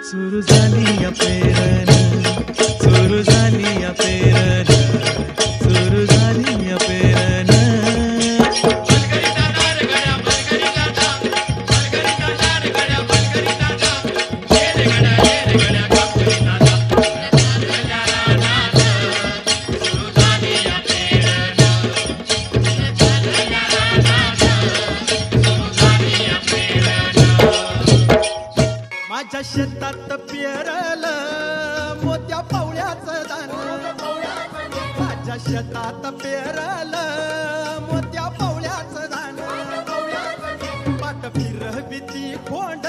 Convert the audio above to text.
सुरू झाली या पेरण, सुरू झाली या पेरण, सुरू झाली या पेरण. माझ्या शेतात पेरलं मोत्या पावळ्याचं दान, माझ्या शेतात पेरलं मोत्या पावळ्याचं दान, पाट फिरविती खोंड